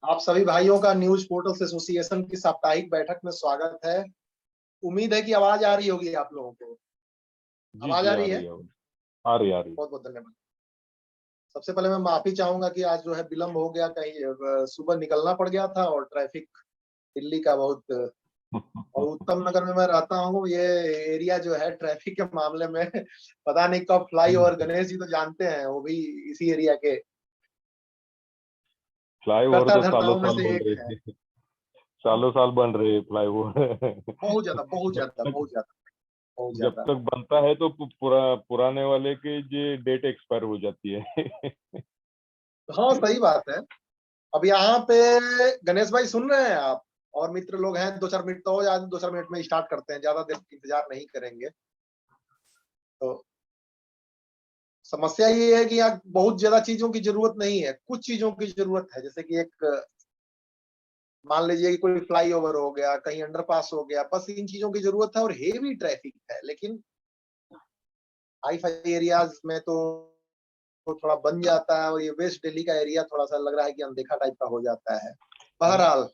आप सभी भाइयों का न्यूज पोर्टल्स एसोसिएशन की साप्ताहिक बैठक में स्वागत है। उम्मीद है कि आवाज आ रही होगी आप लोगों को। जी आवाज जी आ आ रही रही है? है। आ रही बहुत बहुत धन्यवाद। सबसे पहले मैं माफी चाहूंगा कि आज जो है विलम्ब हो गया, कहीं सुबह निकलना पड़ गया था और ट्रैफिक दिल्ली का बहुत और उत्तम नगर में मैं रहता हूँ। ये एरिया जो है ट्रैफिक के मामले में पता नहीं कब फ्लाईओवर, गणेश जी तो जानते हैं, वो भी इसी एरिया के फ्लाईओवर करता तो सालों धर्ताओं में साल से बन एक है। रहे थे। सालों साल बन रहे फ्लाईओवर। बहुत ज्यादा बहुत जब ज्यादा तक बहुत ज्यादा बहुत जब ज्यादा। तक बनता है तो पुराने वाले की जो डेट एक्सपायर हो जाती है। हाँ सही बात है। अब यहाँ पे गणेश भाई सुन रहे हैं आप? और मित्र लोग हैं, 2-4 मिनट तो हो जाए, 2-4 मिनट में स्टार्ट करते हैं, ज्यादा देर इंतजार नहीं करेंगे। तो समस्या ये है कि यहाँ बहुत ज्यादा चीजों की जरूरत नहीं है, कुछ चीजों की जरूरत है। जैसे कि एक मान लीजिए कि कोई फ्लाईओवर हो गया, कहीं अंडरपास हो गया, बस इन चीजों की जरूरत है और हेवी ट्रैफिक है। लेकिन हाई फाई एरियाज में तो थोड़ा बन जाता है और ये वेस्ट दिल्ली का एरिया थोड़ा सा लग रहा है कि अनदेखा टाइप का हो जाता है। बहरहाल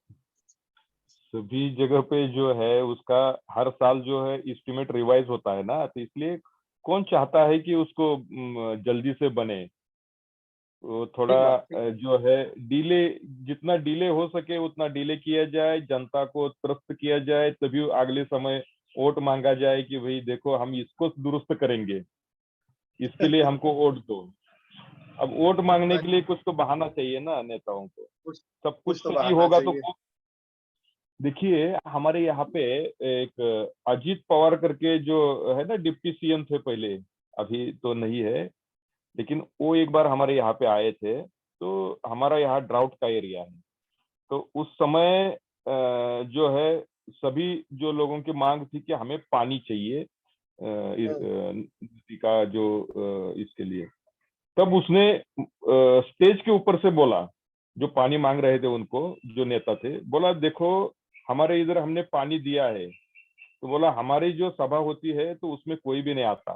सभी जगह पे जो है उसका हर साल जो है एस्टिमेट रिवाइज होता है ना, तो इसलिए कौन चाहता है कि उसको जल्दी से बने। वो थोड़ा ठीक बात, ठीक। जो है डिले, जितना डिले हो सके उतना डिले किया जाए, जनता को त्रस्त किया जाए, तभी अगले समय वोट मांगा जाए कि भाई देखो हम इसको दुरुस्त करेंगे, इसके लिए हमको वोट दो। अब वोट मांगने के लिए कुछ तो बहाना चाहिए ना नेताओं को। कुछ सब कुछ कुछ तो सही बहाना होगा तो चाहिए। देखिए हमारे यहाँ पे एक अजीत पवार करके जो है ना, डिप्टी सीएम थे पहले, अभी तो नहीं है, लेकिन वो एक बार हमारे यहाँ पे आए थे। तो हमारा यहाँ ड्राउट का एरिया है, तो उस समय जो है सभी जो लोगों की मांग थी कि हमें पानी चाहिए नदी का जो इसके लिए, तब उसने स्टेज के ऊपर से बोला, जो पानी मांग रहे थे उनको, जो नेता थे, बोला देखो हमारे इधर हमने पानी दिया है। तो बोला हमारी जो सभा होती है तो उसमें कोई भी नहीं आता,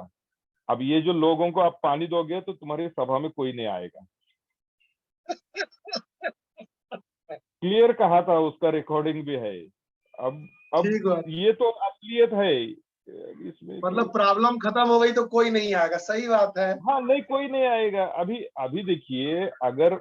अब ये जो लोगों को आप पानी दोगे तो तुम्हारी सभा में कोई नहीं आएगा। क्लियर कहा था, उसका रिकॉर्डिंग भी है। अब ठीक बात। ये तो असलियत है इसमें कि मतलब प्रॉब्लम खत्म हो गई तो कोई नहीं आएगा, सही बात है। हाँ, नहीं कोई नहीं आएगा। अभी अभी देखिए, अगर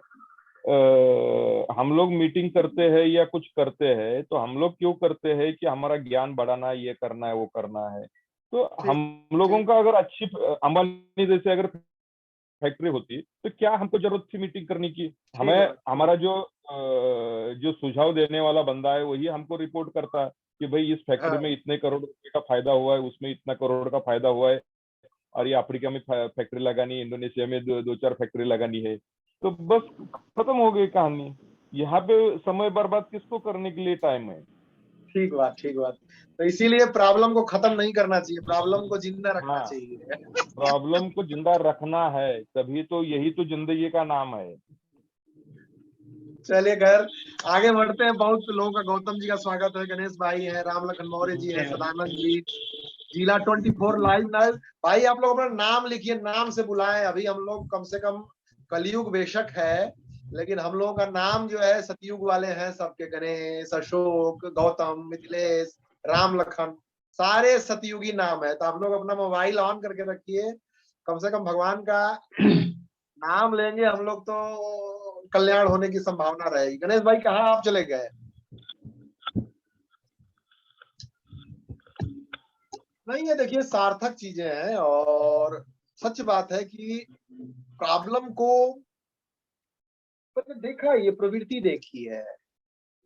हम लोग मीटिंग करते हैं या कुछ करते हैं तो हम लोग क्यों करते हैं कि हमारा ज्ञान बढ़ाना है, ये करना है, वो करना है। तो ठीक हम लोगों ठीक। का अगर अच्छी अंबानी जैसे अगर फैक्ट्री होती तो क्या हमको जरूरत थी मीटिंग करने की? ठीक हमें बात, ठीक हमारा बात। जो सुझाव देने वाला बंदा है वही हमको रिपोर्ट करता है कि भाई इस फैक्ट्री में हाँ इतने करोड़ रुपए का फायदा हुआ है, उसमें इतना करोड़ का फायदा हुआ है, और ये अफ्रीका में फैक्ट्री लगानी है, इंडोनेशिया में दो चार फैक्ट्री लगानी है। तो बस खत्म हो गई कहानी। यहाँ पे समय बर्बाद किसको करने के लिए टाइम है? ठीक बात, ठीक बात। तो इसीलिए प्रॉब्लम को खत्म नहीं करना चाहिए, प्रॉब्लम को जिंदा रखना हाँ, चाहिए। प्रॉब्लम को जिंदा रखना है, तभी तो यही तो जिंदगी का नाम है। चलिए खैर, आगे बढ़ते हैं। बहुत लोगों का गौतम जी का स्वागत है, गणेश भाई है, राम लखन मौर्य जी है, सदानंद जी, जिला 24 लाइव लाइव। भाई आप लोग अपना नाम लिखिए, नाम से बुलाएं। अभी हम लोग कम से कम, कलयुग बेशक है लेकिन हम लोगों का नाम जो है सतयुग वाले हैं सबके। गणेश, अशोक, गौतम, मिथिलेश, राम लखन, सारे सतयुगी नाम है। तो आप लोग अपना मोबाइल ऑन करके रखिए, कम से कम भगवान का नाम लेंगे हम लोग तो कल्याण होने की संभावना रहेगी। गणेश भाई कहाँ आप चले गए? नहीं, ये देखिए सार्थक चीजें हैं और सच बात है कि प्रॉब्लम को मैंने देखा, ये प्रवृत्ति देखी है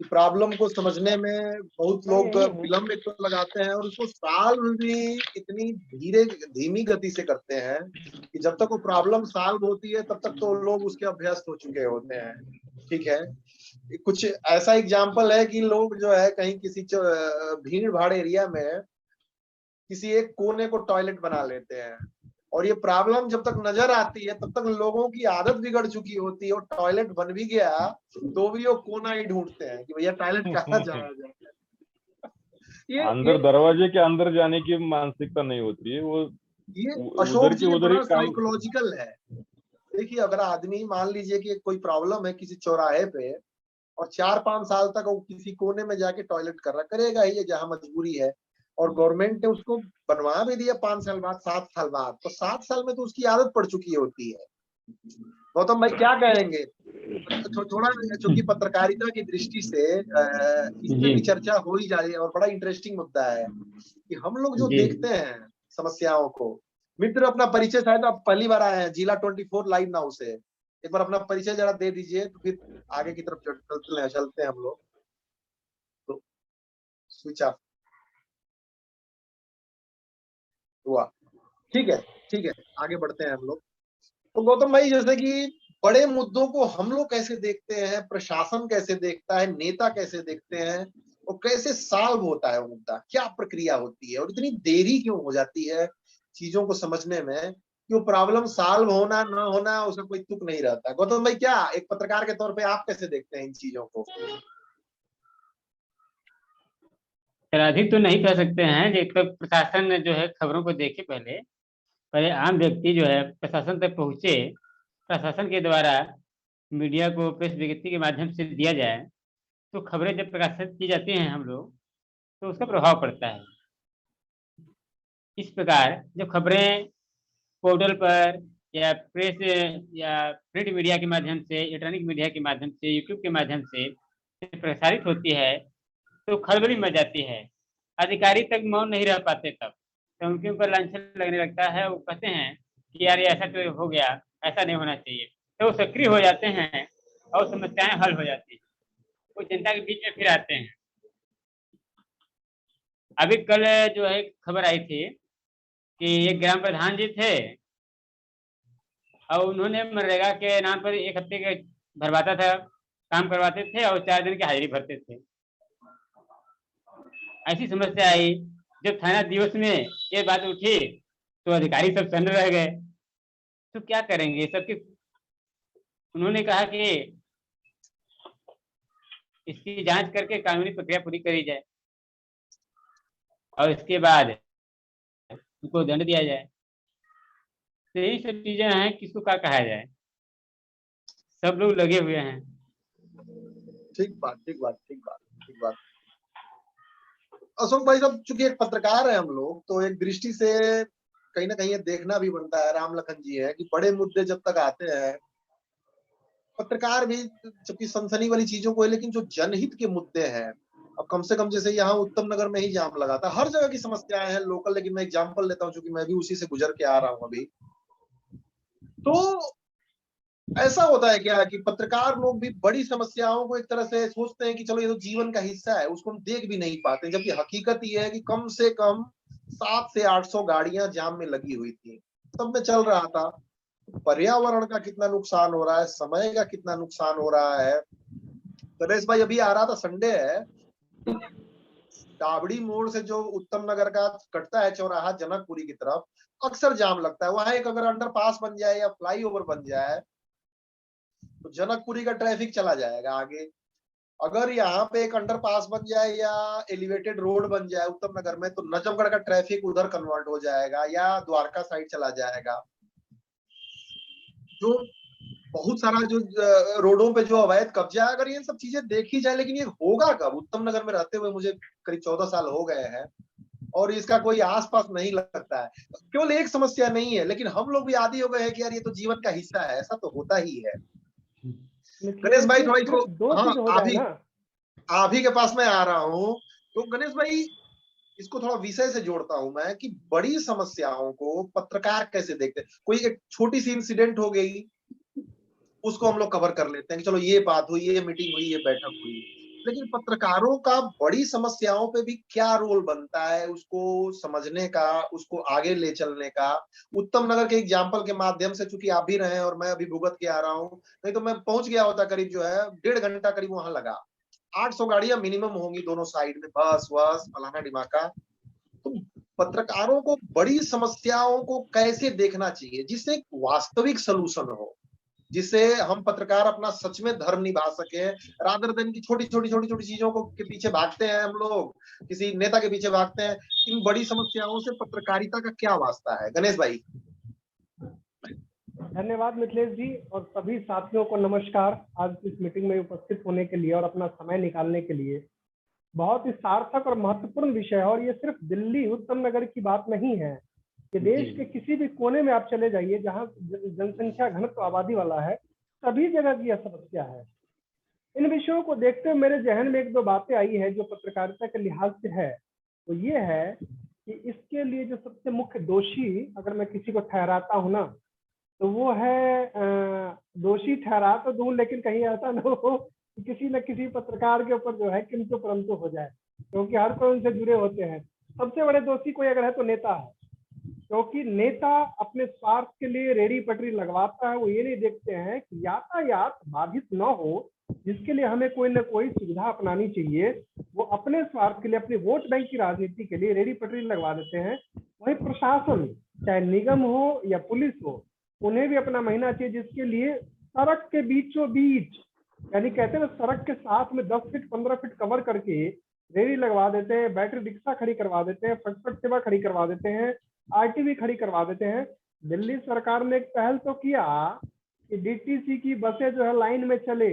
कि प्रॉब्लम को समझने में बहुत लोग विलंब एक तो लगाते हैं और उसको सॉल्व भी इतनी धीमी गति से करते हैं कि जब तक वो प्रॉब्लम सॉल्व होती है तब तक तो लोग उसके अभ्यस्त हो चुके होते हैं। ठीक है, कुछ ऐसा एग्जाम्पल है कि लोग जो है कहीं किसी भीड़ भाड़ एरिया में किसी एक कोने को टॉयलेट बना लेते हैं और ये प्रॉब्लम जब तक नजर आती है तब तक लोगों की आदत बिगड़ चुकी होती है और टॉयलेट बन भी गया तो भी वो कोना ही ढूंढते हैं कि भैया टॉयलेट कहाँ जाया जाए। ये अंदर दरवाजे के अंदर जाने की मानसिकता नहीं होती है, वो ये उधर अशोक की जी, ये उधर ही बड़ा काम। साइकोलॉजिकल है। देखिए अगर आदमी मान लीजिए कि कोई प्रॉब्लम है किसी चौराहे पे और 4-5 साल तक वो किसी कोने में जाके टॉयलेट कर रहा, करेगा ही जहाँ मजबूरी है। और गवर्नमेंट ने उसको बनवा भी दिया 5 साल बाद, 7 साल बाद, तो 7 साल में तो उसकी आदत पड़ चुकी होती है। गौतम भाई क्या कहेंगे? थोड़ा चूंकि पत्रकारिता की दृष्टि से इस पे जी भी चर्चा हो ही जा रही है और बड़ा इंटरेस्टिंग मुद्दा है कि हम लोग जो जी देखते हैं समस्याओं को। मित्र अपना परिचय, शायद आप पहली बार आए हैं जिला 24 लाइव नाउ से, एक बार अपना परिचय जरा दे दीजिए तो फिर आगे की तरफ चलते हैं हम लोग। तो स्विच ऑफ हुआ, ठीक है, ठीक है, आगे बढ़ते हैं हम लोग। तो गौतम भाई, जैसे कि बड़े मुद्दों को हम लोग कैसे देखते हैं, प्रशासन कैसे देखता है, नेता कैसे देखते हैं, और कैसे सॉल्व होता है वो मुद्दा, क्या प्रक्रिया होती है और इतनी देरी क्यों हो जाती है चीजों को समझने में कि वो प्रॉब्लम सॉल्व होना ना होना उसका कोई तुक नहीं रहता। गौतम भाई, क्या एक पत्रकार के तौर पे आप कैसे देखते हैं इन चीजों को? अधिक तो नहीं कह सकते हैं, जब तक प्रशासन जो है खबरों को देखे, पहले पहले आम व्यक्ति जो है प्रशासन तक पहुंचे, प्रशासन के द्वारा मीडिया को प्रेस विज्ञप्ति के माध्यम से दिया जाए, तो खबरें जब प्रकाशित की जाती हैं हम लोग, तो उसका प्रभाव पड़ता है। इस प्रकार जब खबरें पोर्टल पर या प्रेस या प्रिंट मीडिया के माध्यम से, इलेक्ट्रॉनिक मीडिया के माध्यम से, यूट्यूब के माध्यम से प्रसारित होती है, तो खलबली मच जाती है। अधिकारी तक मौन नहीं रह पाते, तब तो उनके ऊपर लांछन लगने लगता है। वो कहते हैं कि यार ये ऐसा तो हो गया, ऐसा नहीं होना चाहिए, तो वो सक्रिय हो जाते हैं और समस्याएं हल हो जाती हैं, वो जनता के बीच में फिर आते हैं। अभी कल जो है खबर आई थी कि एक ग्राम प्रधान जी थे और उन्होंने मनरेगा के नाम पर 1 हफ्ते के भरवाता था, काम करवाते थे और 4 दिन की हाजिरी भरते थे। ऐसी समस्या आई, जब थाना दिवस में ये बात उठी तो अधिकारी सब सन्न रह गए। तो क्या करेंगे सबके? उन्होंने कहा कि इसकी जांच करके कानूनी प्रक्रिया पूरी करी जाए और इसके बाद उनको दंड दिया जाए। तो यही सब चीजें हैं, किसको क्या कहा जाए, सब लोग लगे हुए हैं। ठीक बात, ठीक बात, ठीक बात, ठीक बात। अशोक भाई साहब, चूंकि एक पत्रकार है हम लोग, तो एक दृष्टि से कहीं ना कहीं ये देखना भी बनता है, राम लखन जी है, कि बड़े मुद्दे जब तक आते हैं पत्रकार भी, जबकि सनसनी वाली चीजों को है, लेकिन जो जनहित के मुद्दे हैं, अब कम से कम जैसे यहाँ उत्तम नगर में ही जाम लगा था, हर जगह की समस्याएं हैं लोकल, लेकिन मैं एग्जांपल लेता हूँ क्योंकि मैं भी उसी से गुजर के आ रहा हूँ अभी। तो ऐसा होता है क्या कि पत्रकार लोग भी बड़ी समस्याओं को एक तरह से सोचते हैं कि चलो ये तो जीवन का हिस्सा है, उसको हम देख भी नहीं पाते, जबकि हकीकत ये है कि कम से कम 700 से 800 गाड़ियां जाम में लगी हुई थी, सब में चल रहा था। पर्यावरण का कितना नुकसान हो रहा है, समय का कितना नुकसान हो रहा है। गणेश भाई, अभी आ रहा था, संडे है, टाबड़ी मोड़ से जो उत्तम नगर का कटता है चौराहा जनकपुरी की तरफ, अक्सर जाम लगता है। वहां एक अगर अंडरपास बन जाए या फ्लाईओवर बन जाए तो जनकपुरी का ट्रैफिक चला जाएगा आगे। अगर यहाँ पे एक अंडरपास बन जाए या एलिवेटेड रोड बन जाए उत्तम नगर में, तो नजफगढ़ का ट्रैफिक उधर कन्वर्ट हो जाएगा या द्वारका साइड चला जाएगा। जो बहुत सारा जो रोडों पे जो अवैध कब्जा है, अगर ये सब चीजें देखी जाए, लेकिन ये होगा कब? उत्तम नगर में रहते हुए मुझे करीब 14 साल हो गए हैं और इसका कोई आसपास नहीं लगता है। केवल एक समस्या नहीं है, लेकिन हम लोग भी आदी हो गए हैं कि यार ये तो जीवन का हिस्सा है, ऐसा तो होता ही है। गणेश भाई थोड़ा इसको, दो हाँ, चीज हो जाए ना, आप ही के पास मैं आ रहा हूँ। तो गणेश भाई, इसको थोड़ा विषय से जोड़ता हूं मैं कि बड़ी समस्याओं को पत्रकार कैसे देखते हैं। कोई एक छोटी सी इंसिडेंट हो गई, उसको हम लोग कवर कर लेते हैं कि चलो ये बात हुई, ये मीटिंग हुई, ये बैठक हुई, लेकिन पत्रकारों का बड़ी समस्याओं पे भी क्या रोल बनता है उसको समझने का, उसको आगे ले चलने का। उत्तम नगर के एग्जाम्पल के माध्यम से, चूंकि आप भी रहे हैं और मैं अभी भुगत के आ रहा हूँ, नहीं तो मैं पहुंच गया होता करीब जो है 1.5 घंटा करीब वहां लगा। 800 गाड़ियां मिनिमम होंगी दोनों साइड में, बस वस फलाना डिमाका। तो पत्रकारों को बड़ी समस्याओं को कैसे देखना चाहिए जिससे एक वास्तविक सलूशन हो, जिससे हम पत्रकार अपना सच में धर्म निभा सके, रादर देन की छोटी छोटी छोटी छोटी चीजों को के पीछे भागते हैं हम लोग, किसी नेता के पीछे भागते हैं। इन बड़ी समस्याओं से पत्रकारिता का क्या वास्ता है गणेश भाई? धन्यवाद मिथिलेश जी और सभी साथियों को नमस्कार। आज इस मीटिंग में उपस्थित होने के लिए और अपना समय निकालने के लिए। बहुत ही सार्थक और महत्वपूर्ण विषय है और ये सिर्फ दिल्ली उत्तम नगर की बात नहीं है। ये देश के किसी भी कोने में आप चले जाइए जहाँ जनसंख्या घनत्व आबादी वाला है, सभी जगह की यह समस्या है। इन विषयों को देखते हुए मेरे जहन में एक दो बातें आई है जो पत्रकारिता के लिहाज से है। तो ये है कि इसके लिए जो सबसे मुख्य दोषी अगर मैं किसी को ठहराता हूँ ना, तो वो है दोषी ठहरा तो दूं, लेकिन कहीं ऐसा न हो कि किसी न किसी पत्रकार के ऊपर जो है किंतु परंतु हो जाए, क्योंकि हर कोई उनसे जुड़े होते हैं। सबसे बड़े दोषी कोई अगर है तो नेता है, क्योंकि नेता अपने स्वार्थ के लिए रेडी पटरी लगवाता है। वो ये नहीं देखते हैं कि यातायात बाधित न हो, जिसके लिए हमें कोई ना कोई सुविधा अपनानी चाहिए। वो अपने स्वार्थ के लिए, अपने वोट बैंक की राजनीति के लिए रेडी पटरी लगवा देते हैं। वही प्रशासन, चाहे निगम हो या पुलिस हो, उन्हें भी अपना महीना चाहिए, जिसके लिए सड़क के बीचों बीच, यानी कहते हैं सड़क के साथ में 10 फीट 15 फीट कवर करके रेडी लगवा देते हैं, बैटरी रिक्शा खड़ी करवा देते हैं, फटफट सेवा खड़ी करवा देते हैं, आरटीवी खड़ी करवा देते हैं। दिल्ली सरकार ने एक पहल तो किया कि डीटीसी की बसें जो है लाइन में चले,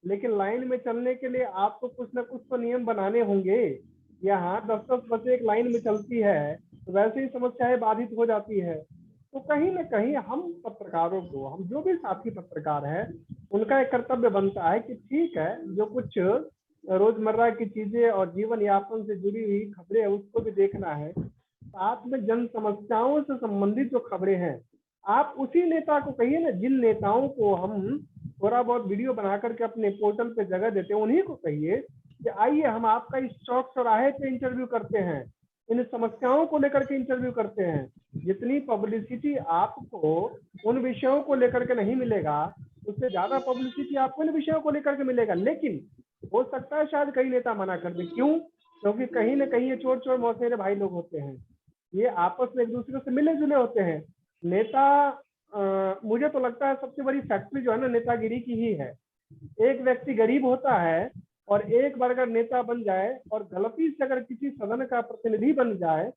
लेकिन लाइन में चलने के लिए आपको कुछ ना कुछ तो नियम बनाने होंगे। यहाँ 10-10 बसें एक लाइन में चलती है तो वैसे ही समस्याएं बाधित हो जाती है। तो कहीं ना कहीं हम पत्रकारों को, हम जो भी साथी पत्रकार हैं, उनका एक कर्तव्य बनता है कि ठीक है, जो कुछ रोजमर्रा की चीजें और जीवन यापन से जुड़ी हुई खबरें है उसको भी देखना है, साथ में जन समस्याओं से संबंधित जो खबरें हैं आप उसी नेता को कहिए ना, जिन नेताओं को हम थोड़ा बहुत वीडियो बना करके अपने पोर्टल पे जगह देते हैं, उन्हीं को कहिए कि आइए हम आपका इस चौक चौराहे पे इंटरव्यू करते हैं, इन समस्याओं को लेकर के इंटरव्यू करते हैं। जितनी पब्लिसिटी आपको उन विषयों को लेकर के नहीं मिलेगा, उससे ज्यादा पब्लिसिटी आपको इन विषयों को लेकर के मिलेगा। लेकिन हो सकता है शायद कई नेता मना कर दे। क्यों? क्योंकि कहीं ना कहीं ये चोर चोर मौसेरे भाई लोग होते हैं, ये आपस में एक दूसरे से मिले जुले होते हैं। नेता मुझे तो लगता है सबसे बड़ी फैक्ट्री जो है ना, नेतागिरी की ही है। एक व्यक्ति गरीब होता है और एक बार अगर नेता बन जाए और गलती से अगर किसी सदन का प्रतिनिधि बन जाए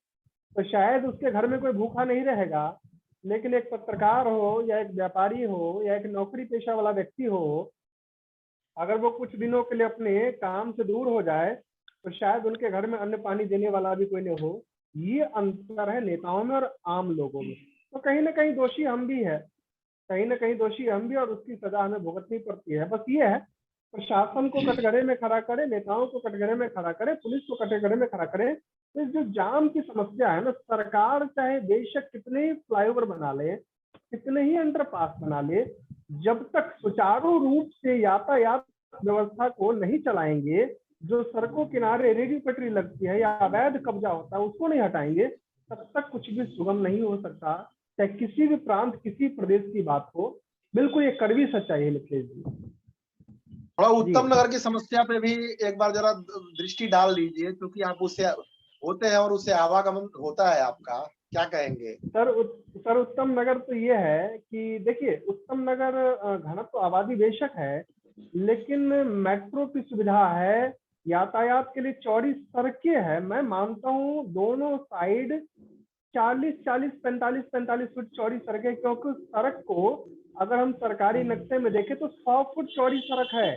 तो शायद उसके घर में कोई भूखा नहीं रहेगा। लेकिन एक पत्रकार हो या एक व्यापारी हो या एक नौकरी पेशा वाला व्यक्ति हो, अगर वो कुछ दिनों के लिए अपने काम से दूर हो जाए तो शायद उनके घर में अन्न पानी देने वाला भी कोई नहीं हो। ये अंतर है नेताओं में और आम लोगों में। तो कहीं ना कहीं दोषी हम भी है, कहीं ना कहीं दोषी हम भी, और उसकी सजा हमें भुगतनी पड़ती है। बस ये है, प्रशासन को कटघरे में खड़ा करे, नेताओं को कटघरे में खड़ा करे, पुलिस को कटघरे में खड़ा करे। तो जो जाम की समस्या है ना, सरकार चाहे बेशक कितने ही फ्लाईओवर बना ले, कितने ही अंडरपास बना ले, जब तक सुचारू रूप से यातायात व्यवस्था को नहीं चलाएंगे, जो सड़कों किनारे रेडी पटरी लगती है या अवैध कब्जा होता है उसको नहीं हटाएंगे, तब तक कुछ भी सुगम नहीं हो सकता। चाहे किसी भी प्रांत, किसी प्रदेश की बात हो। बिल्कुल ये कड़वी सच्चाई है मिथिलेश जी। थोड़ा उत्तम नगर की समस्या पे भी एक बार जरा दृष्टि डाल लीजिए, क्योंकि आप उससे होते हैं और उससे आवागमन होता है आपका, क्या कहेंगे? सर उत्तम नगर तो ये है कि देखिए, उत्तम नगर घनत्व आबादी बेशक है, लेकिन मेट्रो की सुविधा है, यातायात के लिए चौड़ी सड़कें है। मैं मानता हूँ दोनों साइड 40-45 फुट चौड़ी सड़कें, क्योंकि सड़क को अगर हम सरकारी नक्शे में देखें तो 100 फुट चौड़ी सड़क है।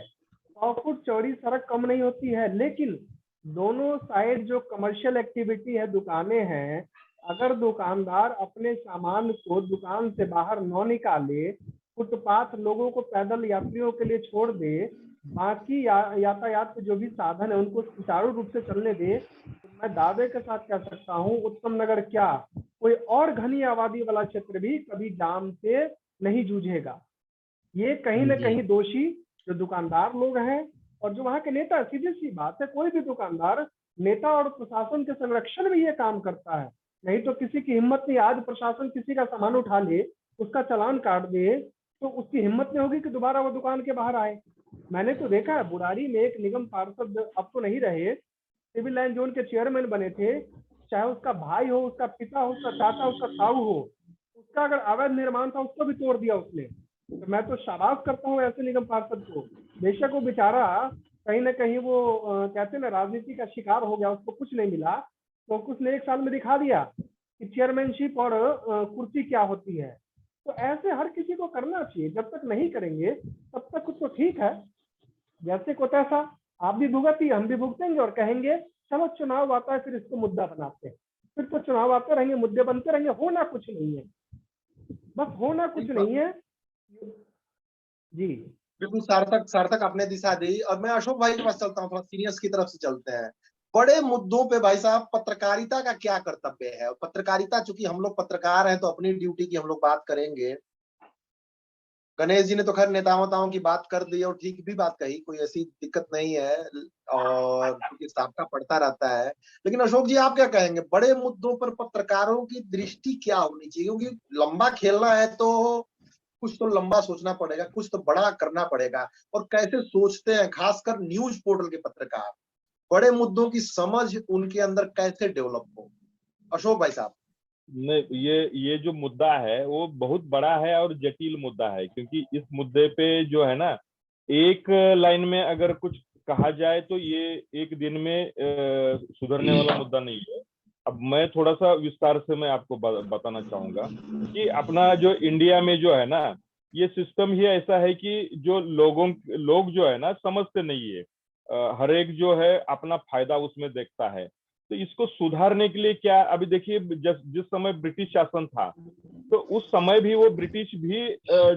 100 फुट चौड़ी सड़क कम नहीं होती है, लेकिन दोनों साइड जो कमर्शियल एक्टिविटी है, दुकानें हैं, अगर दुकानदार अपने सामान को दुकान से बाहर न निकाले, फुटपाथ लोगों को, पैदल यात्रियों के लिए छोड़ दे, बाकी यातायात के जो भी साधन है उनको सुचारू रूप से चलने दे, तो मैं दावे के साथ कह सकता हूँ उत्तम नगर क्या, कोई और घनी आबादी वाला क्षेत्र भी कभी जाम से नहीं जूझेगा। ये कहीं ना कहीं दोषी जो दुकानदार लोग हैं और जो वहाँ के नेता, सीधी सी बात है, कोई भी दुकानदार नेता और प्रशासन के संरक्षण में ये काम करता है। नहीं तो किसी की हिम्मत नहीं, आज प्रशासन किसी का सामान उठा ले, उसका चालान काट दे, तो उसकी हिम्मत नहीं होगी कि दोबारा वो दुकान के बाहर आए। मैंने तो देखा है, बुराड़ी में एक निगम पार्षद, अब तो नहीं रहे, सिविल लाइन जोन के चेयरमैन बने थे, चाहे उसका भाई हो, उसका पिता हो, उसका चाचा, उसका ताऊ हो, उसका अगर अवैध निर्माण था उसको भी तोड़ दिया उसने। तो मैं तो शाबाश करता हूँ ऐसे निगम पार्षद को। बेशक वो बेचारा कहीं ना कहीं वो कहते हैं ना, राजनीति का शिकार हो गया, उसको कुछ नहीं मिला, तो उसने 1 साल में दिखा दिया कि चेयरमैनशिप और कुर्सी क्या होती है। तो ऐसे हर किसी को करना चाहिए। जब तक नहीं करेंगे तब तक तो ठीक है, जैसे को तैसा, आप भी भुगतिए हम भी भुगतेंगे और कहेंगे चलो चुनाव आता है फिर इसको मुद्दा बनाते हैं। फिर तो चुनाव आते रहेंगे, मुद्दे बनते रहेंगे, होना कुछ नहीं है, बस होना कुछ नहीं है जी। बिल्कुल सार्थक, सार्थक आपने दिशा दी। और मैं अशोक भाई के पास चलता हूँ, थोड़ा सीनियर्स की तरफ से चलते हैं। बड़े मुद्दों पे भाई साहब पत्रकारिता का क्या कर्तव्य है? पत्रकारिता, चूंकि हम लोग पत्रकार हैं तो अपनी ड्यूटी की हम लोग बात करेंगे। गणेश जी ने तो खैर नेताओं की बात कर दी और ठीक भी बात कही, कोई ऐसी दिक्कत नहीं है, और क्योंकि साबका पड़ता रहता है। लेकिन अशोक जी आप क्या कहेंगे, बड़े मुद्दों पर पत्रकारों की दृष्टि क्या होनी चाहिए? क्योंकि लंबा खेलना है तो कुछ तो लंबा सोचना पड़ेगा, कुछ तो बड़ा करना पड़ेगा। और कैसे सोचते हैं खासकर न्यूज पोर्टल के पत्रकार, बड़े मुद्दों की समझ उनके अंदर कैसे डेवलप हो? अशोक भाई साहब। नहीं, ये जो मुद्दा है वो बहुत बड़ा है और जटिल मुद्दा है, क्योंकि इस मुद्दे पे जो है ना, एक लाइन में अगर कुछ कहा जाए तो ये एक दिन में सुधरने वाला मुद्दा नहीं है। अब मैं थोड़ा सा विस्तार से मैं आपको बताना चाहूंगा कि अपना जो इंडिया में जो है ना, ये सिस्टम ही ऐसा है कि जो लोग जो है ना समझते नहीं है। हर एक जो है अपना फायदा उसमें देखता है। तो इसको सुधारने के लिए क्या, अभी देखिए जिस समय ब्रिटिश शासन था, तो उस समय भी वो ब्रिटिश भी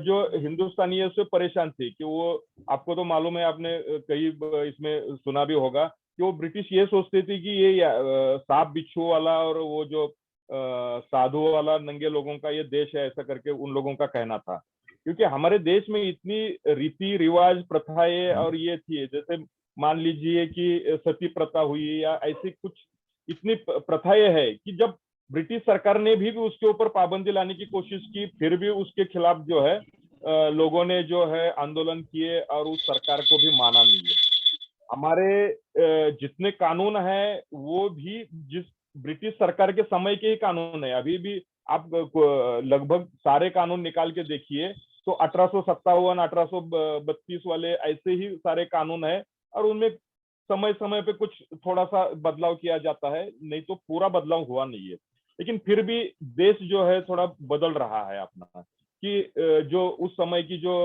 जो हिंदुस्तानियों से परेशान थे कि वो, आपको तो मालूम है, आपने कई इसमें सुना भी होगा कि वो ब्रिटिश ये सोचते थे कि ये सांप बिच्छू वाला और वो जो साधु वाला नंगे लोगों का ये देश है, ऐसा करके उन लोगों का कहना था। क्योंकि हमारे देश में इतनी रीति रिवाज प्रथाएं और ये थी, जैसे मान लीजिए कि सती प्रथा हुई या ऐसी कुछ इतनी प्रथाएं है कि जब ब्रिटिश सरकार ने भी उसके ऊपर पाबंदी लाने की कोशिश की, फिर भी उसके खिलाफ जो है लोगों ने जो है आंदोलन किए और उस सरकार को भी माना नहीं है। हमारे जितने कानून है वो भी जिस ब्रिटिश सरकार के समय के ही कानून है। अभी भी आप लगभग सारे कानून निकाल के देखिए तो 1857, 1832 वाले ऐसे ही सारे कानून है, और उनमें समय समय पे कुछ थोड़ा सा बदलाव किया जाता है, नहीं तो पूरा बदलाव हुआ नहीं है। लेकिन फिर भी देश जो है थोड़ा बदल रहा है अपना, कि जो उस समय की जो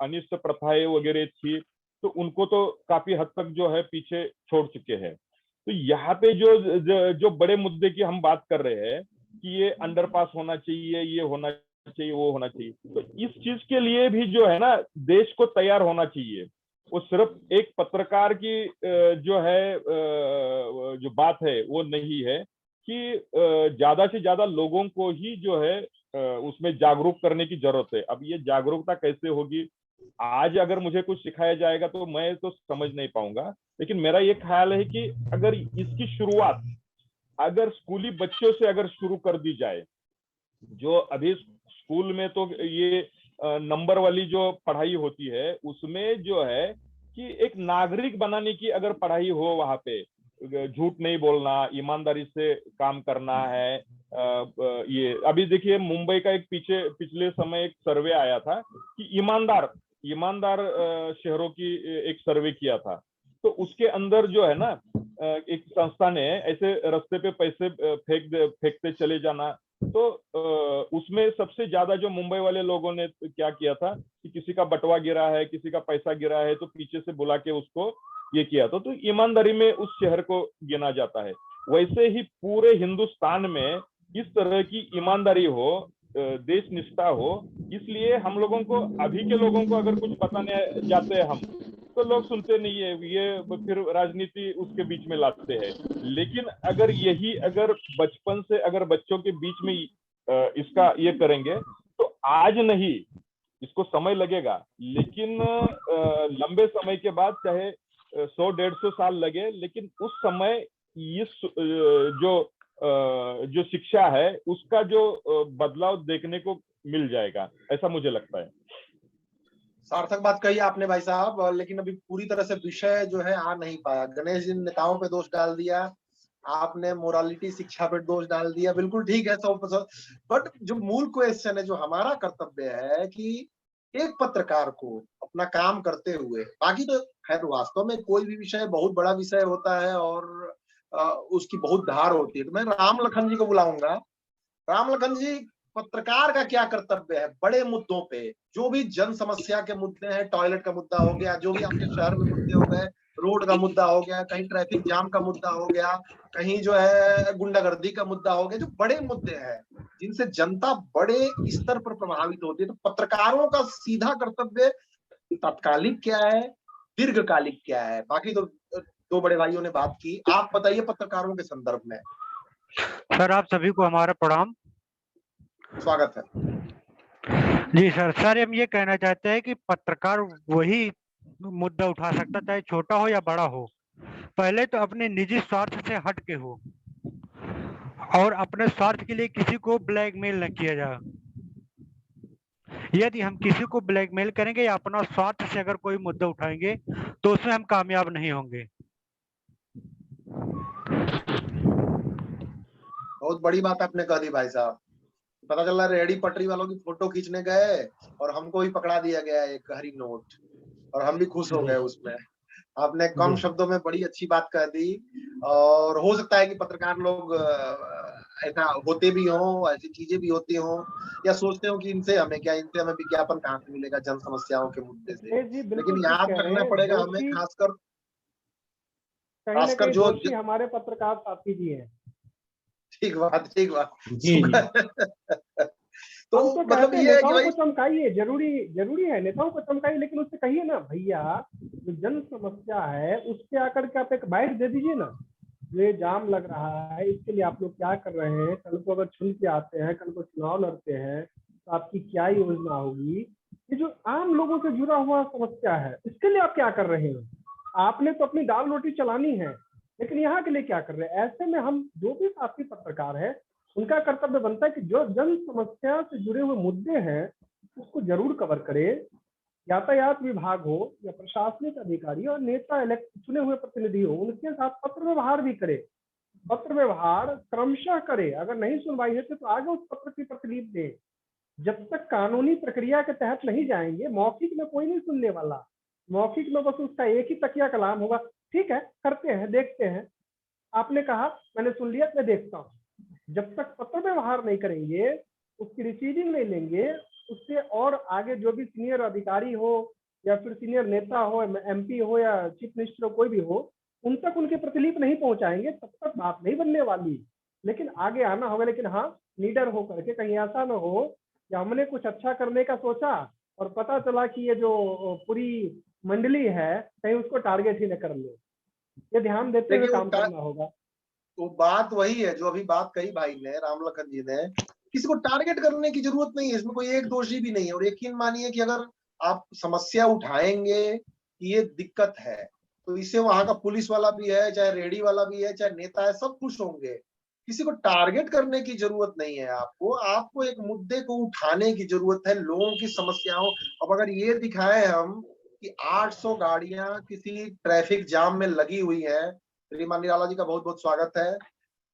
अनिष्ट प्रथाएं वगैरह थी, तो उनको तो काफी हद तक जो है पीछे छोड़ चुके हैं। तो यहाँ पे जो बड़े मुद्दे की हम बात कर रहे हैं कि ये अंडरपास होना चाहिए, ये होना चाहिए, वो होना चाहिए, तो इस चीज के लिए भी जो है ना देश को तैयार होना चाहिए। वो सिर्फ एक पत्रकार की जो है जो बात है वो नहीं है कि ज्यादा से ज्यादा लोगों को ही जो है उसमें जागरूक करने की जरूरत है। अब ये जागरूकता कैसे होगी, आज अगर मुझे कुछ सिखाया जाएगा तो मैं तो समझ नहीं पाऊंगा। लेकिन मेरा ये ख्याल है कि अगर इसकी शुरुआत अगर स्कूली बच्चों से अगर शुरू कर दी जाए, जो अभी स्कूल में तो ये नंबर वाली जो पढ़ाई होती है, उसमें जो है कि एक नागरिक बनाने की अगर पढ़ाई हो, वहां पे झूठ नहीं बोलना, ईमानदारी से काम करना है। ये अभी देखिए मुंबई का एक पिछले समय एक सर्वे आया था कि ईमानदार शहरों की एक सर्वे किया था। तो उसके अंदर जो है ना एक संस्था ने ऐसे रास्ते पे पैसे फेंकते चले जाना, तो उसमें सबसे ज्यादा जो मुंबई वाले लोगों ने क्या किया था कि किसी का बटवा गिरा है, किसी का पैसा गिरा है, तो पीछे से बुला के उसको ये किया था। तो ईमानदारी में उस शहर को गिना जाता है। वैसे ही पूरे हिंदुस्तान में इस तरह की ईमानदारी हो, देश निष्ठा हो। इसलिए हम लोगों को, अभी के लोगों को अगर कुछ बताने जाते हैं हम, तो लोग सुनते नहीं है, ये फिर राजनीति उसके बीच में लाते हैं। लेकिन अगर बचपन से अगर बच्चों के बीच में इसका ये करेंगे तो आज नहीं, इसको समय लगेगा, लेकिन लंबे समय के बाद, चाहे 100-150 साल लगे, लेकिन उस समय इस जो शिक्षा है उसका जो बदलाव देखने को मिल जाएगा, ऐसा मुझे लगता है। सार्थक बात कही आपने भाई साहब, लेकिन अभी पूरी तरह से विषय जो है आ नहीं पाया। गणेश जी ने नेताओं पे दोष डाल दिया, आपने मोरालिटी शिक्षा पे दोष डाल दिया, बिल्कुल ठीक है 100%। बट जो मूल क्वेश्चन है, जो हमारा कर्तव्य है कि एक पत्रकार को अपना काम करते हुए, बाकी तो खैर वास्तव में कोई भी विषय बहुत बड़ा विषय होता है और उसकी बहुत धार होती है। तो मैं राम लखन जी को बुलाऊंगा। राम लखन जी, पत्रकार का क्या कर्तव्य है बड़े मुद्दों पे, जो भी जन समस्या के मुद्दे हैं, टॉयलेट का मुद्दा हो गया, जो भी आपके शहर में मुद्दे हो गए, रोड का मुद्दा हो गया, कहीं ट्रैफिक जाम का मुद्दा हो गया, कहीं जो है गुंडागर्दी का मुद्दा हो गया, जो बड़े मुद्दे हैं जिनसे जनता बड़े स्तर पर प्रभावित होती है, तो पत्रकारों का सीधा कर्तव्य तात्कालिक क्या है, दीर्घकालिक क्या है। बाकी तो दो बड़े भाइयों ने बात की, आप बताइए पत्रकारों के संदर्भ में। सर आप सभी को हमारा प्रणाम। स्वागत है जी सर। सर हम ये कहना चाहते हैं कि पत्रकार वही मुद्दा उठा सकता, चाहे छोटा हो या बड़ा हो, पहले तो अपने निजी स्वार्थ से हट के हो और अपने स्वार्थ के लिए किसी को ब्लैकमेल न किया जाए। यदि हम किसी को ब्लैकमेल करेंगे या अपना स्वार्थ से अगर कोई मुद्दा उठाएंगे तो उसमें हम कामयाब नहीं होंगे। बहुत बड़ी बात आपने कह दी भाई साहब। पता चल रहा है रेहड़ी पटरी वालों की फोटो खींचने गए और हमको ही पकड़ा दिया गया एक हरी नोट, और हम भी खुश हो गए उसमें। आपने कम शब्दों में बड़ी अच्छी बात कह दी। और हो सकता है कि पत्रकार लोग ऐसा होते भी हों, ऐसी चीजें भी होती हों, या सोचते हो कि इनसे हमें विज्ञापन कहाँ से मिलेगा जन समस्याओं के मुद्दे से। जी बिल्कुल लेकिन ठीक याद कह रहे रखना हैं। पड़ेगा हमें, दोषी खासकर कहीं न कहीं जो दोषी हमारे पत्रकार साथी जी हैं। ठीक बात जी तो हम तो मतलब कहते हैं ये है कि नेताओं भाई को चमकाइए, जरूरी है नेताओं को चमकाइए, लेकिन उससे कहिए ना भैया जो जन समस्या है उस पे आकर के आप एक बाइट दे दीजिए ना, ये जाम लग रहा है इसके लिए आप लोग क्या कर रहे हैं, कल को अगर चुन के आते हैं, कल को चुनाव लड़ते हैं तो आपकी क्या योजना होगी। ये जो आम लोगों से जुड़ा हुआ समस्या है इसके लिए आप क्या कर रहे हैं। आपने तो अपनी दाल रोटी चलानी है, लेकिन यहाँ के लिए क्या कर रहे हैं। ऐसे में हम जो भी साथी पत्रकार है उनका कर्तव्य बनता है कि जो जन समस्या से जुड़े हुए मुद्दे हैं उसको जरूर कवर करे। यातायात विभाग हो या प्रशासनिक अधिकारी और नेता चुने हुए प्रतिनिधि हो, उनके साथ पत्र व्यवहार भी करे। पत्र व्यवहार क्रमशः करे, अगर नहीं सुनवाई है तो आगे उस पत्र की प्रतिलिपि दे। जब तक कानूनी प्रक्रिया के तहत नहीं जाएंगे, मौखिक में कोई नहीं सुनने वाला। मौखिक में बस उसका एक ही तकिया कलाम होगा, ठीक है करते हैं देखते हैं, आपने कहा मैंने सुन लिया मैं देखता हूँ। जब तक पत्र व्यवहार नहीं करेंगे, उसकी रिसीविंग नहीं लेंगे, उससे और आगे जो भी सीनियर अधिकारी हो या फिर सीनियर नेता हो, एमपी हो या चीफ मिनिस्टर हो, कोई भी हो, उन तक उनके प्रतिलिपि नहीं पहुंचाएंगे तब तक बात नहीं बनने वाली। लेकिन आगे आना होगा। लेकिन हाँ, लीडर होकर के कहीं ऐसा ना हो कि हमने कुछ अच्छा करने का सोचा और पता चला कि ये जो पूरी मंडली है कहीं उसको टारगेट ही न कर ले। ये ध्यान देते हुए काम करना होगा। तो बात वही है जो अभी बात कही भाई ने, रामलखन जी ने, किसी को टारगेट करने की जरूरत नहीं है, इसमें कोई एक दोषी भी नहीं है। और यकीन मानिए कि अगर आप समस्या उठाएंगे कि ये दिक्कत है तो इससे वहां का पुलिस वाला भी है, चाहे रेडी वाला भी है, चाहे नेता है, सब खुश होंगे। किसी को टारगेट करने की जरूरत नहीं है। आपको एक मुद्दे को उठाने की जरूरत है, लोगों की समस्याओं। अब अगर ये दिखाएं हम कि 800 गाड़ियां किसी ट्रैफिक जाम में लगी हुई है। श्रीमान निराला जी का बहुत बहुत स्वागत है।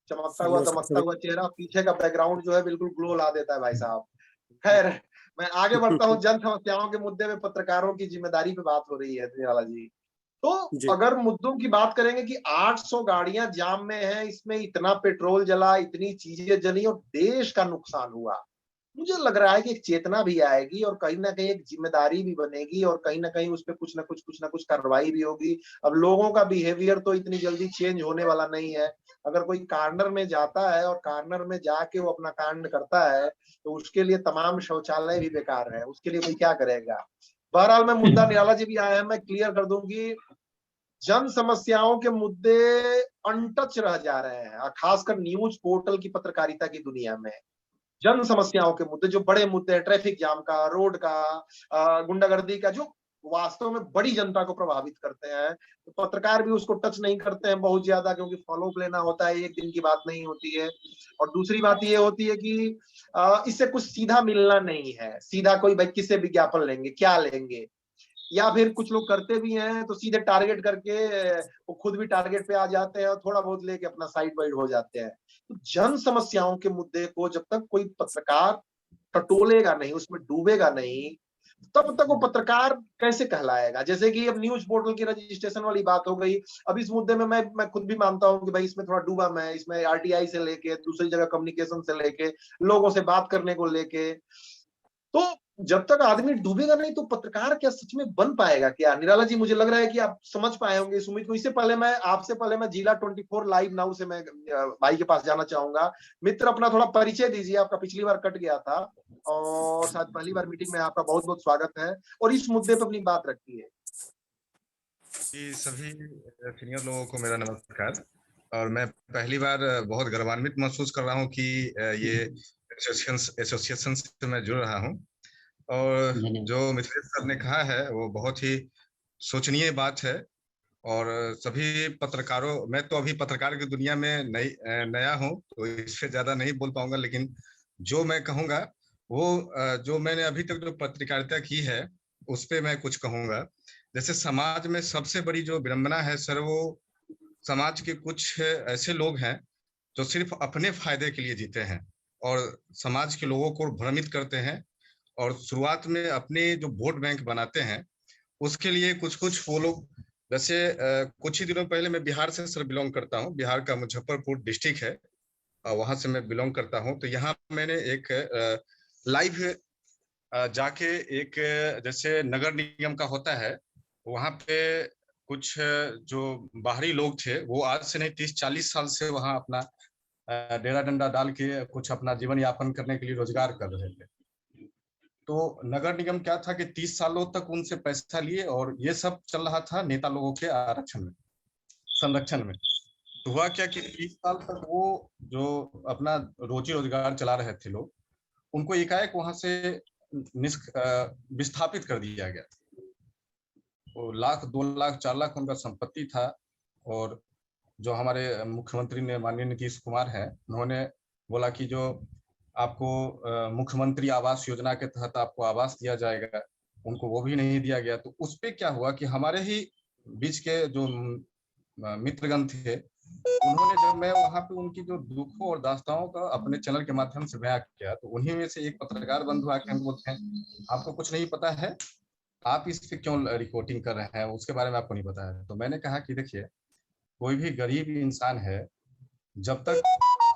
चमकता हुआ दमकता हुआ चेहरा, पीछे का बैकग्राउंड जो है बिल्कुल ग्लो ला देता है भाई साहब। खैर, मैं आगे बढ़ता हूँ। जन समस्याओं के मुद्दे में पत्रकारों की जिम्मेदारी पे बात हो रही है निराला जी। तो अगर मुद्दों की बात करेंगे कि 800 गाड़ियां जाम में हैं, इसमें इतना पेट्रोल जला, इतनी चीजें जली और देश का नुकसान हुआ, मुझे लग रहा है कि एक चेतना भी आएगी और कहीं ना कहीं एक जिम्मेदारी भी बनेगी और कहीं ना कहीं उस पर कुछ ना कुछ कार्रवाई भी होगी। अब लोगों का बिहेवियर तो इतनी जल्दी चेंज होने वाला नहीं है। अगर कोई कार्नर में जाता है और कार्नर में जाके वो अपना कांड करता है तो उसके लिए तमाम शौचालय भी बेकार है, उसके लिए कोई क्या करेगा। बहरहाल मैं मुद्दा, निराला जी भी आए हैं, मैं क्लियर कर दूंगी, जन समस्याओं के मुद्दे अनटच रह जा रहे हैं, खासकर न्यूज पोर्टल की पत्रकारिता की दुनिया में। जन समस्याओं के मुद्दे, जो बड़े मुद्दे हैं, ट्रैफिक जाम का, रोड का, गुंडागर्दी का, जो वास्तव में बड़ी जनता को प्रभावित करते हैं, तो पत्रकार भी उसको टच नहीं करते हैं बहुत ज्यादा, क्योंकि फॉलो अप लेना होता है, एक दिन की बात नहीं होती है। और दूसरी बात ये होती है कि इससे कुछ सीधा मिलना नहीं है। सीधा कोई भाई किससे विज्ञापन लेंगे, क्या लेंगे, या फिर कुछ लोग करते भी हैं तो सीधे टारगेट करके वो खुद भी टारगेट पे आ जाते हैं और थोड़ा बहुत लेके अपना साइड वाइड हो जाते हैं। तो जन समस्याओं के मुद्दे को जब तक कोई पत्रकार टटोलेगा नहीं, उसमें डूबेगा नहीं, तब तक वो पत्रकार कैसे कहलाएगा? जैसे कि अब न्यूज पोर्टल की रजिस्ट्रेशन वाली बात हो गई। अब इस मुद्दे में मैं खुद भी मानता हूं कि भाई इसमें थोड़ा डूबा मैं, इसमें आरटीआई से लेके दूसरी जगह कम्युनिकेशन से लेके लोगों से बात करने को लेके, तो जब तक आदमी डूबेगा नहीं तो पत्रकार क्या सच में बन पाएगा क्या? निराला जी, मुझे लग रहा है कि आप समझ पाए होंगे इस उम्मीद को। इससे पहले मैं जिला 24 लाइव नाउ से मैं भाई के पास जाना चाहूंगा। मित्र, अपना थोड़ा परिचय दीजिए, आपका पिछली बार कट गया था और शायद पहली बार मीटिंग में आपका बहुत बहुत स्वागत है, और इस मुद्दे पर अपनी बात रखिए। कि सभी सीनियर लोगों को मेरा नमस्कार। और मैं पहली बार बहुत गौरवान्वित महसूस कर रहा हूं कि ये एसोसिएशन से मैं जुड़ रहा हूं। और जो मिथिलेश सर ने कहा है वो बहुत ही सोचनीय बात है। और सभी पत्रकारों, मैं तो अभी पत्रकार की दुनिया में नया हूं तो इससे ज्यादा नहीं बोल पाऊंगा, लेकिन जो मैं कहूंगा वो जो मैंने अभी तक जो पत्रकारिता की है उस पे मैं कुछ कहूंगा। जैसे समाज में सबसे बड़ी जो विडंबना है सर, वो समाज के कुछ ऐसे लोग हैं जो सिर्फ अपने फायदे के लिए जीते हैं और समाज के लोगों को भ्रमित करते हैं, और शुरुआत में अपने जो वोट बैंक बनाते हैं उसके लिए कुछ कुछ वो लोग, जैसे कुछ ही दिनों पहले, मैं बिहार से सर बिलोंग करता हूँ, बिहार का मुजफ्फरपुर डिस्ट्रिक्ट है, वहां से मैं बिलोंग करता हूँ। तो यहाँ मैंने एक लाइव जाके एक जैसे नगर निगम का होता है वहां पे कुछ जो बाहरी लोग थे वो आज से नहीं 30-40 साल से वहां अपना डेरा डंडा डाल के कुछ अपना जीवन यापन करने के लिए रोजगार कर रहे थे। तो नगर निगम क्या था कि 30 सालों तक उनसे पैसा लिए, और ये सब चल रहा था नेता लोगों के आरक्षण में, संरक्षण में। तो हुआ क्या कि 30 साल तक वो जो अपना रोजी रोजगार चला रहे थे लोग, उनको एकाएक वहां से विस्थापित कर दिया गया। तो 1 लाख 2 लाख 4 लाख उनका संपत्ति था। और जो हमारे मुख्यमंत्री ने, माननीय नीतीश कुमार है, उन्होंने बोला कि जो आपको मुख्यमंत्री आवास योजना के तहत आपको आवास दिया जाएगा, उनको वो भी नहीं दिया गया। तो उस पे क्या हुआ कि हमारे ही बीच के जो मित्रगण थे, उन्होंने, जब मैं वहां पे उनकी जो दुखों और दास्तानों का अपने चैनल के माध्यम से बयां किया, तो उन्हीं में से एक पत्रकार बंधु आके हमको बोलते हैं, आपको कुछ नहीं पता है, आप इस पे क्यों रिपोर्टिंग कर रहे हैं, उसके बारे में आपको नहीं पता है। तो मैंने कहा कि देखिए, कोई भी गरीब इंसान है, जब तक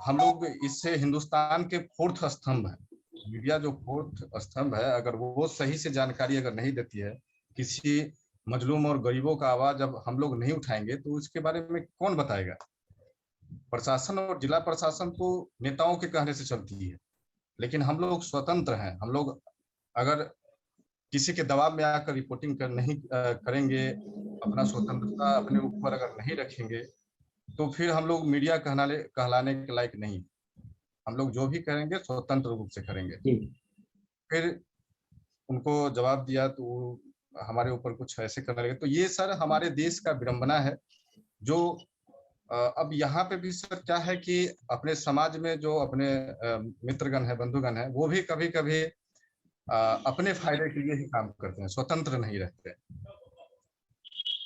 हम लोग इससे हिंदुस्तान के 4th स्तंभ है, मीडिया जो 4th स्तंभ है, अगर वो सही से जानकारी अगर नहीं देती है, किसी मजलूम और गरीबों का आवाज जब हम लोग नहीं उठाएंगे तो इसके बारे में कौन बताएगा? प्रशासन और जिला प्रशासन तो नेताओं के कहने से चलती है, लेकिन हम लोग स्वतंत्र हैं। हम लोग अगर किसी के दबाव में आकर रिपोर्टिंग नहीं करेंगे, अपना स्वतंत्रता अपने ऊपर अगर नहीं रखेंगे, तो फिर हम लोग मीडिया कहलाने के लायक नहीं। हम लोग जो भी करेंगे स्वतंत्र रूप से करेंगे। फिर उनको जवाब दिया तो हमारे ऊपर कुछ ऐसे करने लगे। तो ये सर हमारे देश का विडंबना है। जो अब यहाँ पे भी सर क्या है कि अपने समाज में जो अपने मित्रगण है, बंधुगण है, वो भी कभी कभी अपने फायदे के लिए ही काम करते हैं, स्वतंत्र नहीं रहते।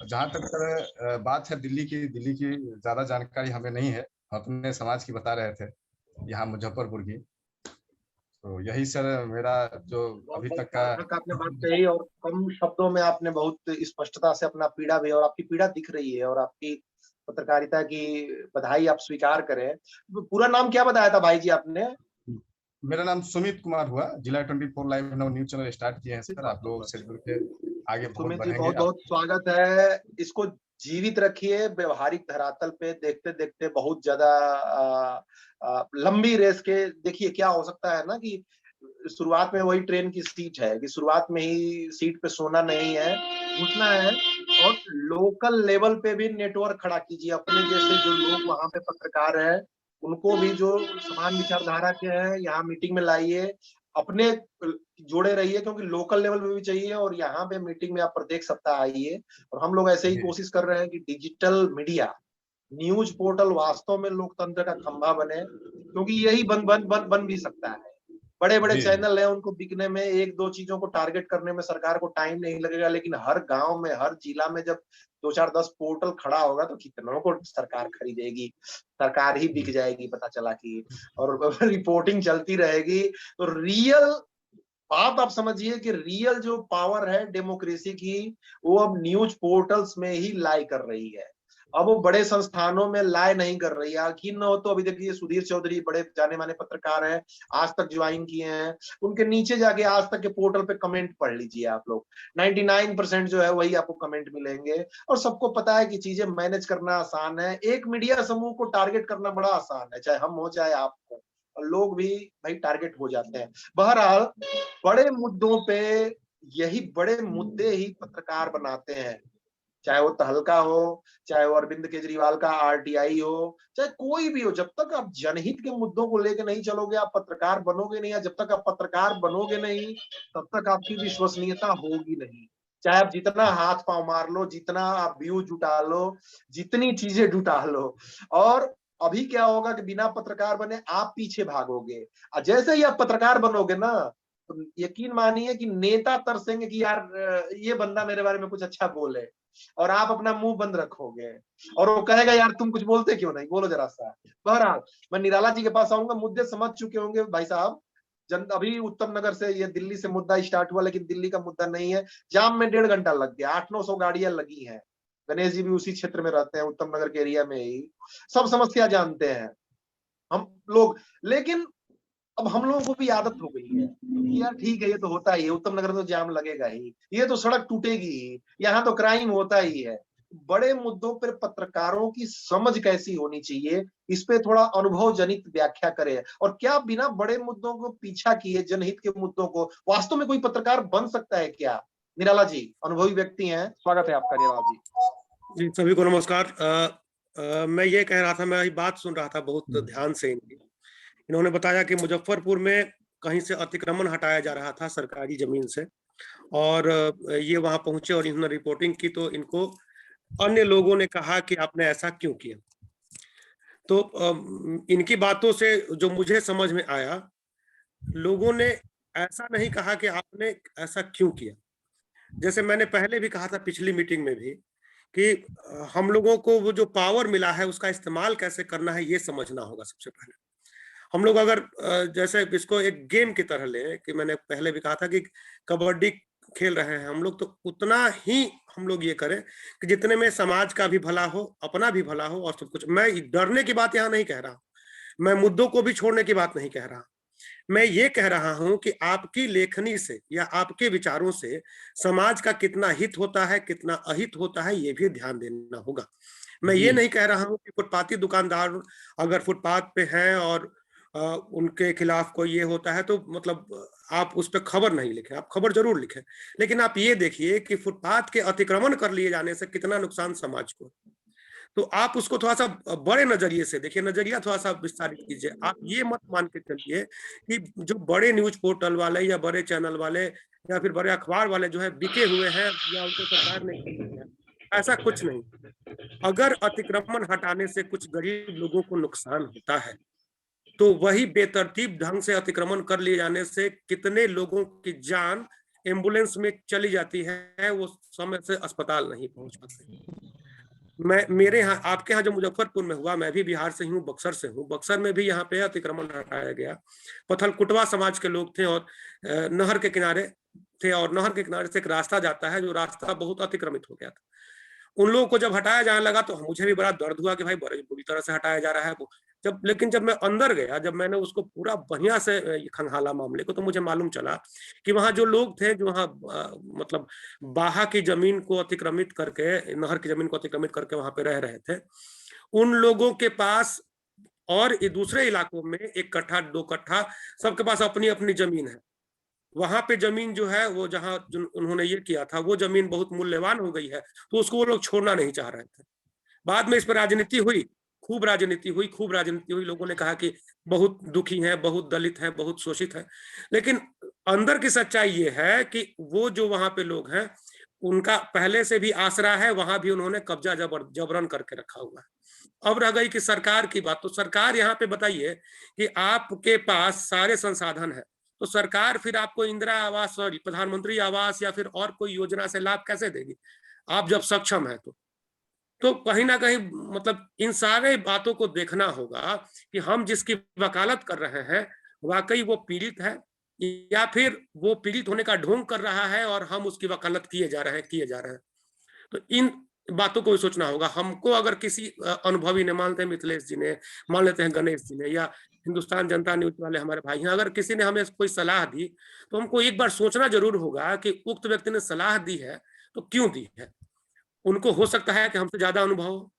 जहां तक सर बात है दिल्ली की ज्यादा जानकारी हमें नहीं है, अपने समाज की बता रहे थे, यहाँ मुजफ्फरपुर की। तो यही सर मेरा जो अभी तक का आपने बात कही, और कम शब्दों में आपने बहुत स्पष्टता से अपना पीड़ा भी, और आपकी पीड़ा दिख रही है, और आपकी पत्रकारिता की बधाई आप स्वीकार करें। पूरा नाम क्या बताया था भाई जी आपने? मेरा नाम सुमित कुमार हुआ। जिला 24 live now news channel start किए हैं सर, आप लोग से जुड़ के आगे बहुत सुमित जी, बढ़ेंगे। बहुत बहुत स्वागत है। इसको जीवित रखिए, व्यवहारिक धरातल पे देखते देखते बहुत ज्यादा लंबी रेस के, देखिए क्या हो सकता है ना कि शुरुआत में वही ट्रेन की सीट है कि शुरुआत में ही सीट पे सोना नहीं है, घुसना है, और लोकल लेवल पे भी नेटवर्क खड़ा कीजिए। अपने जैसे जो लोग वहां पे पत्रकार हैं उनको भी, जो समान विचारधारा के हैं, यहाँ मीटिंग में लाइए, अपने जोड़े रहिए, क्योंकि लोकल लेवल पे भी चाहिए, और यहाँ पे मीटिंग में आप प्रत्येक सप्ताह आइए। और हम लोग ऐसे ही कोशिश कर रहे हैं कि डिजिटल मीडिया, न्यूज पोर्टल वास्तव में लोकतंत्र का खंभा बने, क्योंकि यही बन भी सकता है। बड़े बड़े चैनल हैं, उनको बिकने में, 1-2 चीजों को टारगेट करने में सरकार को टाइम नहीं लगेगा, लेकिन हर गांव में, हर जिला में जब 2-4-10 पोर्टल खड़ा होगा तो कितनों को सरकार खरीदेगी, सरकार ही बिक जाएगी, पता चला कि। और रिपोर्टिंग चलती रहेगी तो रियल बात आप समझिए कि रियल जो पावर है डेमोक्रेसी की, वो अब न्यूज पोर्टल्स में ही लाई कर रही है। अब वो बड़े संस्थानों में लाए नहीं कर रही है। यकीन न हो तो अभी देखिए सुधीर चौधरी बड़े जाने माने पत्रकार हैं, आज तक ज्वाइन किए हैं, उनके नीचे जाके आज तक के पोर्टल पे कमेंट पढ़ लीजिए आप लोग। 99% जो है वही आपको कमेंट मिलेंगे। और सबको पता है कि चीजें मैनेज करना आसान है, एक मीडिया समूह को टारगेट करना बड़ा आसान है, चाहे हम हो चाहे आप हो, और लोग भी भाई टारगेट हो जाते हैं। बहरहाल बड़े मुद्दों पे यही बड़े मुद्दे ही पत्रकार बनाते हैं, चाहे वो तहलका हो, चाहे वो अरविंद केजरीवाल का आरटीआई हो, चाहे कोई भी हो। जब तक आप जनहित के मुद्दों को लेकर नहीं चलोगे, आप पत्रकार बनोगे नहीं। जब तक आप पत्रकार बनोगे नहीं, तब तक आपकी विश्वसनीयता होगी नहीं। चाहे आप जितना हाथ पांव मार लो, जितना आप व्यूज जुटा लो, जितनी चीजें जुटा लो, और अभी क्या होगा कि बिना पत्रकार बने आप पीछे भागोगे। और जैसे ही आप पत्रकार बनोगे ना, तो यकीन मानिए कि नेता तरसेंगे कि यार ये बंदा मेरे बारे में कुछ अच्छा बोले, और आप अपना मुंह बंद रखोगे, और वो कहेगा यार तुम कुछ बोलते क्यों नहीं, बोलो जरा सा। बहरहाल मैं निराला जी के पास आऊंगा, मुद्दे समझ चुके होंगे भाई साहब। अभी उत्तम नगर से ये दिल्ली से मुद्दा स्टार्ट हुआ, लेकिन दिल्ली का मुद्दा नहीं है। जाम में 1.5 घंटा लग गया, 800-900 गाड़ियां लगी हैं। गणेश जी भी उसी क्षेत्र में रहते हैं, उत्तम नगर के एरिया में ही, सब समस्या जानते हैं हम लोग। लेकिन अब हम लोगों को भी आदत हो गई है कि यार ठीक है, ये तो होता ही है, उत्तम नगर में तो जाम लगेगा ही, ये तो सड़क टूटेगी ही, यहाँ तो क्राइम होता ही है। बड़े मुद्दों पर पत्रकारों की समझ कैसी होनी चाहिए, इस पे थोड़ा अनुभव जनित व्याख्या करें। और क्या बिना बड़े मुद्दों को पीछा किए जनहित के मुद्दों को वास्तव में कोई पत्रकार बन सकता है क्या? निराला जी अनुभवी व्यक्ति हैं, स्वागत है आपका निराला जी। जी सभी को नमस्कार। मैं ये कह रहा था, मैं बात सुन रहा था बहुत ध्यान से इनकी। इन्होंने बताया कि मुजफ्फरपुर में कहीं से अतिक्रमण हटाया जा रहा था सरकारी जमीन से, और ये वहां पहुंचे और इन्होंने रिपोर्टिंग की, तो इनको अन्य लोगों ने कहा कि आपने ऐसा क्यों किया। तो इनकी बातों से जो मुझे समझ में आया, लोगों ने ऐसा नहीं कहा कि आपने ऐसा क्यों किया। जैसे मैंने पहले भी कहा था पिछली मीटिंग में भी, कि हम लोगों को वो जो पावर मिला है उसका इस्तेमाल कैसे करना है ये समझना होगा सबसे पहले। हम लोग अगर जैसे इसको एक गेम की तरह लें, कि मैंने पहले भी कहा था कि कबड्डी खेल रहे हैं हम लोग, तो उतना ही हम लोग ये करें कि जितने में समाज का भी भला हो, अपना भी भला हो, और सब कुछ। मैं डरने की बात यहाँ नहीं कह रहा, मैं मुद्दों को भी छोड़ने की बात नहीं कह रहा। मैं ये कह रहा हूं कि आपकी लेखनी से या आपके विचारों से समाज का कितना हित होता है, कितना अहित होता है, ये भी ध्यान देना होगा। मैं ये नहीं कह रहा हूं कि फुटपाती दुकानदार अगर फुटपाथ पे हैं और उनके खिलाफ कोई ये होता है तो मतलब आप उस पर खबर नहीं लिखें, आप खबर जरूर लिखें, लेकिन आप ये देखिए कि फुटपाथ के अतिक्रमण कर लिए जाने से कितना नुकसान समाज को। तो आप उसको थोड़ा सा बड़े नजरिए से देखिए, नजरिया थोड़ा सा विस्तारित कीजिए। आप ये मत मान के चलिए कि जो बड़े न्यूज पोर्टल वाले या बड़े चैनल वाले या फिर बड़े अखबार वाले जो है बिके हुए हैं या उनको सरकार ने खरीद लिया, ऐसा कुछ नहीं। अगर अतिक्रमण हटाने से कुछ गरीब लोगों को नुकसान होता है, तो वही बेतरतीब ढंग से अतिक्रमण कर लिए जाने से कितने लोगों की जान एम्बुलेंस में चली जाती है, वो समय से अस्पताल नहीं पहुंच पाते। मेरे यहाँ, आपके यहाँ जो मुजफ्फरपुर में हुआ, मैं भी बिहार से हूँ, बक्सर से हूँ। बक्सर में भी यहाँ पे अतिक्रमण हटाया गया। पथलकुटवा समाज के लोग थे और नहर के किनारे थे, और नहर के किनारे से एक रास्ता जाता है, जो रास्ता बहुत अतिक्रमित हो गया था। उन लोगों को जब हटाया जाने लगा तो मुझे भी बड़ा दर्द हुआ कि भाई बड़ी बुरी तरह से हटाया जा रहा है वो। लेकिन जब मैं अंदर गया, जब मैंने उसको पूरा बढ़िया से खंगाला मामले को, तो मुझे मालूम चला कि वहां जो लोग थे, जो वहां मतलब बाहा की जमीन को अतिक्रमित करके, नहर की जमीन को अतिक्रमित करके वहां पे रह रहे थे, उन लोगों के पास और दूसरे इलाकों में 1 कट्ठा 2 कट्ठा सबके पास अपनी अपनी जमीन है। वहां पे जमीन जो है वो, जहां उन्होंने ये किया था, वो जमीन बहुत मूल्यवान हो गई है, तो उसको वो लोग छोड़ना नहीं चाह रहे थे। बाद में इस पर राजनीति हुई, खूब राजनीति हुई। लोगों ने कहा कि बहुत दुखी हैं, बहुत दलित हैं, बहुत शोषित हैं, लेकिन अंदर की सच्चाई ये है कि वो जो वहां पे लोग हैं, उनका पहले से भी आसरा है, वहां भी उन्होंने कब्जा जबरन करके रखा हुआ है। अब रह गई कि सरकार की बात, तो सरकार यहाँ पे बताइए कि आपके पास सारे संसाधन है, तो सरकार फिर आपको इंदिरा आवास, सॉरी प्रधानमंत्री आवास या फिर और कोई योजना से लाभ कैसे देगी, आप जब सक्षम है तो कहीं ना कहीं मतलब इन सारे बातों को देखना होगा कि हम जिसकी वकालत कर रहे हैं वाकई वो पीड़ित है, या फिर वो पीड़ित होने का ढोंग कर रहा है और हम उसकी वकालत किए जा रहे हैं। तो इन बातों को भी सोचना होगा हमको। अगर किसी अनुभवी ने, मानते हैं मिथिलेश जी ने, मान लेते हैं गणेश जी ने, या हिंदुस्तान जनता न्यूज वाले हमारे भाई हैं, अगर किसी ने हमें कोई सलाह दी तो हमको एक बार सोचना जरूर होगा कि उक्त व्यक्ति ने सलाह दी है तो क्यों दी है। उनको हो सकता है कि हमसे ज्यादा अनुभव हो,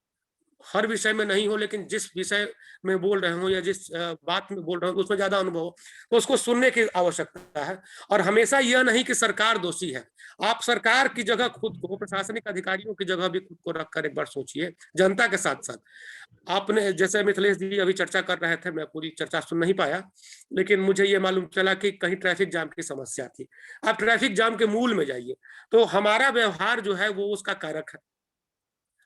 हर विषय में नहीं हो, लेकिन जिस विषय में बोल रहे हो या जिस बात में बोल रहे हो उसमें ज्यादा अनुभव हो, तो उसको सुनने की आवश्यकता है। और हमेशा यह नहीं कि सरकार दोषी है। आप सरकार की जगह खुद को, प्रशासनिक अधिकारियों की जगह भी खुद को रखकर एक बार सोचिए, जनता के साथ साथ। आपने, जैसे मिथिलेश जी अभी चर्चा कर रहे थे, मैं पूरी चर्चा सुन नहीं पाया, लेकिन मुझे ये मालूम चला कि कहीं ट्रैफिक जाम की समस्या थी। आप ट्रैफिक जाम के मूल में जाइए तो हमारा व्यवहार जो है वो उसका कारक है।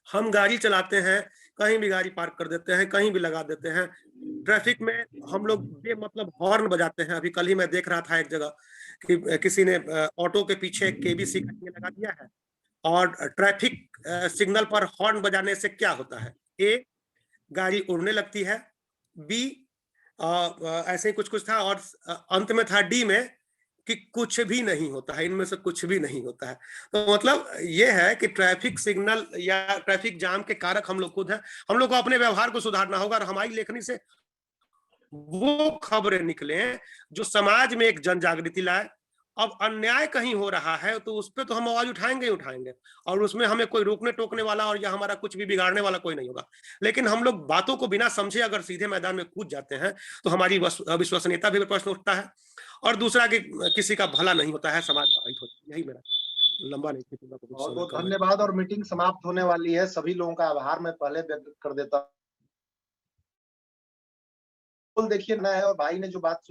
हम गाड़ी चलाते हैं, कहीं भी गाड़ी पार्क कर देते हैं, कहीं भी लगा देते हैं। ट्रैफिक में हम लोग बेमतलब हॉर्न बजाते हैं। अभी कल ही मैं देख रहा था एक जगह कि किसी ने ऑटो के पीछे केबीसी का ये लगा दिया है, और ट्रैफिक सिग्नल पर हॉर्न बजाने से क्या होता है, ए, गाड़ी उड़ने लगती है, बी, ऐसे ही कुछ था, और अंत में था डी में कि कुछ भी नहीं होता है, इनमें से कुछ भी नहीं होता है। तो मतलब ये है कि ट्रैफिक सिग्नल या ट्रैफिक जाम के कारक हम लोग खुद हैं। हम लोग को अपने व्यवहार को सुधारना होगा और हमारी लेखनी से वो खबरें निकले जो समाज में एक जन जागृति लाए। अब अन्याय कहीं हो रहा है तो उस पर तो हम आवाज उठाएंगे ही उठाएंगे, और उसमें हमें कोई रोकने टोकने वाला और या हमारा कुछ भी बिगाड़ने वाला कोई नहीं होगा। लेकिन हम लोग बातों को बिना समझे अगर सीधे मैदान में कूद जाते हैं तो हमारी विश्वसनीयता भी प्रश्न उठता है, और दूसरा कि किसी का भला नहीं होता है, समाज का हित होता है। यही मेरा, लंबा नहीं। बहुत बहुत धन्यवाद। और मीटिंग समाप्त होने वाली है। सभी लोगों का आभार मैं पहले व्यक्त कर देता हूँ। देखिए, ना है, और भाई ने जो बात